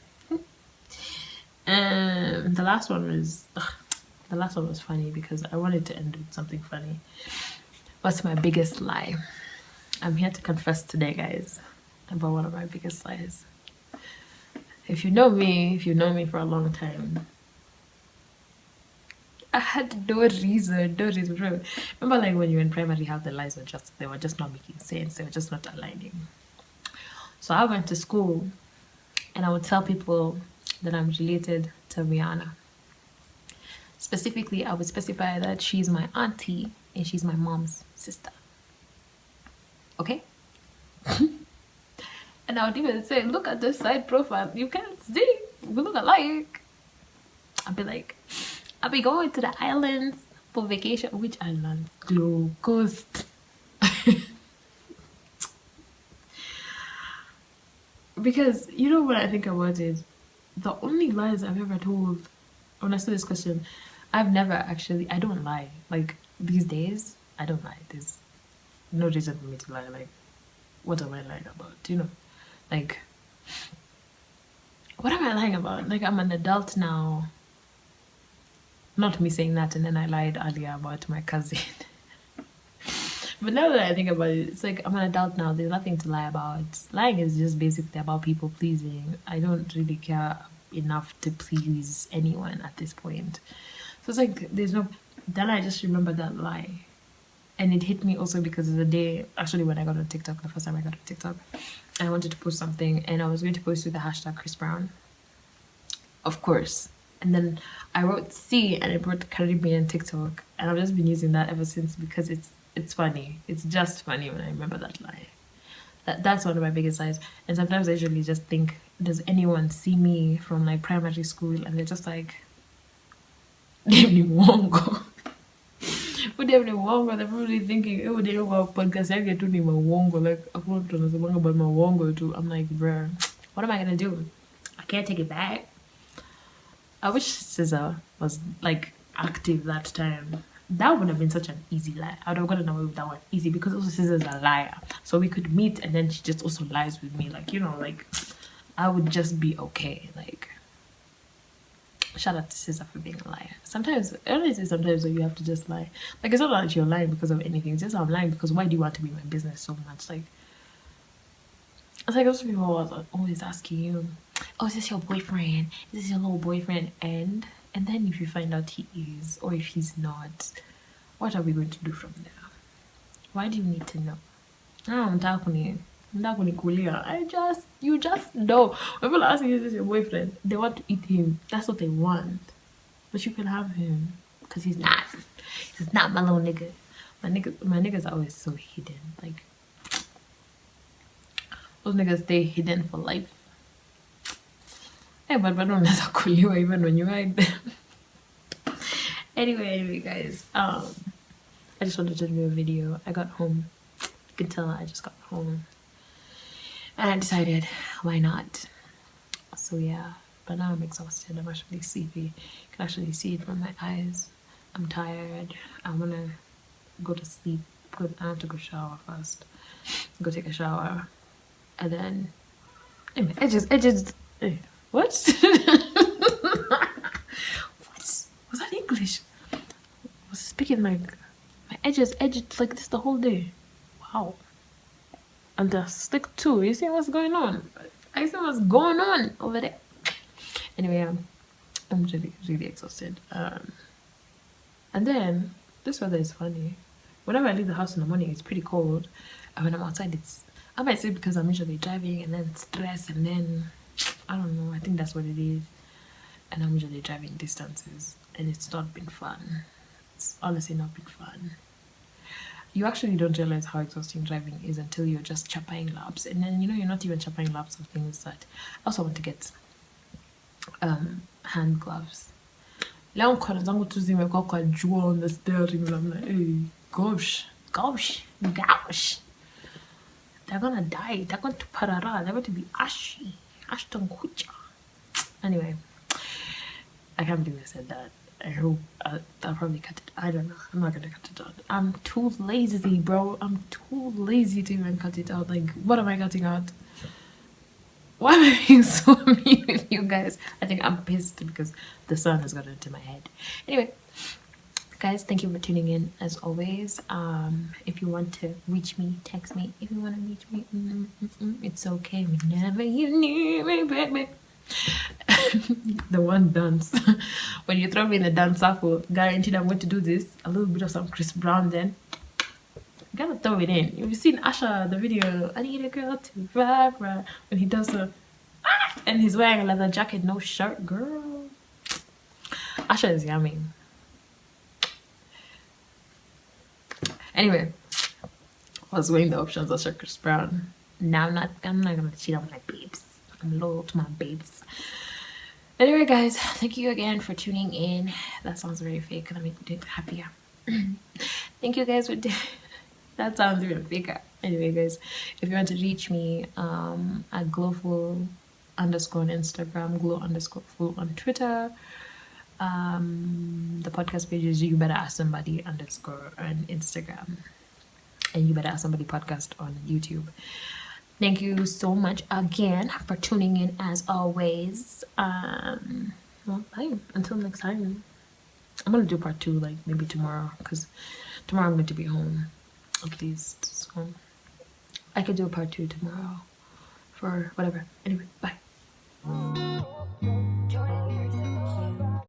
The last one was funny because I wanted to end with something funny. What's my biggest lie? I'm here to confess today, guys, about one of my biggest lies. If you know me for a long time, I had no reason, bro. Remember like when you were in primary, how the lies they were just not making sense, they were just not aligning. So I went to school and I would tell people that I'm related to Rihanna. Specifically, I would specify that she's my auntie and she's my mom's sister. Okay? And I would even say, look at this side profile. You can't see. We look alike. I'd be like, I'll be going to the islands for vacation. Which islands? Glow Coast. Because, when I think about it, the only lies I've ever told, when I saw this question, I don't lie. Like, these days, I don't lie. There's no reason for me to lie. Like, what am I lying about? Like, what am I lying about? Like, I'm an adult now. Not me saying that and then I lied earlier about my cousin. But now that I think about it, it's like I'm an adult now. There's nothing to lie about. Lying is just basically about people pleasing. I don't really care enough to please anyone at this point. So it's like there's no. Then I just remember that lie, and it hit me also because of the day actually when I got on TikTok, the first time I got on TikTok, and I wanted to post something, and I was going to post with the hashtag Chris Brown, of course. And then I wrote C and I wrote Caribbean TikTok, and I've just been using that ever since because it's funny. It's just funny when I remember that lie. That's one of my biggest lies. And sometimes I usually just think, does anyone see me from like primary school and they're just like, Devni Wongo. But Devni Wongo, they're probably thinking, oh, they go podcast, I get to name a Wongo. Like, I want to know about my Wongo too. I'm like, bruh, what am I gonna do? I can't take it back. I wish SZA was like active that time. That would have been such an easy lie. I would have gotten away with that one easy because also SZA's a liar. So we could meet and then she just also lies with me. Like, like I would just be okay. Like, shout out to SZA for being a liar. Sometimes, honestly, sometimes you have to just lie. Like, it's not that you're lying because of anything. It's just I'm lying because why do you want to be in my business so much? Like, it's like those people are always asking you, oh, is this your boyfriend? Is this your little boyfriend? And then if you find out he is, or if he's not, what are we going to do from there? Why do you need to know? You just know. When people ask you, is this your boyfriend? They want to eat him. That's what they want. But you can have him. because he's not. He's not my little nigga. My niggas are always so hidden. Like, those niggas stay hidden for life. Hey, but don't let that call you even when you hide them. Anyway, guys. I just wanted to do a video. I got home. You can tell I just got home. And I decided, why not? So yeah, but now I'm exhausted. I'm actually sleepy. You can actually see it from my eyes. I'm tired. I wanna go to sleep. I have to go shower first. Go take a shower. And then anyway, what? What? Was that English? I was speaking like my edges like this the whole day. Wow. And they're stick too. You see what's going on? I see what's going on over there. Anyway, I'm really exhausted. And then this weather is funny. Whenever I leave the house in the morning, it's pretty cold. And when I'm outside, I might say because I'm usually driving and then stress and then I don't know. I think that's what it is. And I'm usually driving distances, and it's not been fun. It's honestly not been fun. You actually don't realize how exhausting driving is until you're just chapping laps, and then you're not even chapping laps of things that I also want to get hand gloves. Leo mkono zangu tu zimekuwa kwa jua on the steering wheel. I'm like, hey, gosh. They're gonna die. They're going to parara. They're going to be ashy. Ashton Kutcher. Anyway, I can't believe I said that. I hope I'll probably cut it. I don't know. I'm not gonna cut it out. I'm too lazy, bro. I'm too lazy to even cut it out. Like, what am I cutting out? Why am I being so mean with you guys? I think I'm pissed because the sun has gotten into my head. Anyway, guys, thank you for tuning in as always. If you want to reach me, text me. If you want to reach me, it's okay. Whenever you need me, baby. The one dance. When you throw me in the dance circle, guaranteed I'm going to do this. A little bit of some Chris Brown then. You gotta throw it in. You've seen Usher, the video, I need a girl to vibe, right? When he does the and he's wearing a leather jacket, no shirt, girl. Usher is yummy. Anyway, I was weighing the options Usher, Chris Brown. Now I'm not gonna cheat on my babes. I'm loyal to my babes. Anyway, guys, thank you again for tuning in. That sounds very fake. Let me do it happier. Thank you guys for that sounds even faker. Anyway, guys, if you want to reach me at glowful_ on Instagram, glow_full on Twitter. The podcast page is you better ask somebody _ on Instagram, and you better ask somebody podcast on YouTube. Thank you so much again for tuning in as always. Well, bye. Until next time. I'm gonna do part 2 like maybe tomorrow, because tomorrow I'm going to be home at least. So I could do a part 2 tomorrow for whatever. Anyway, bye.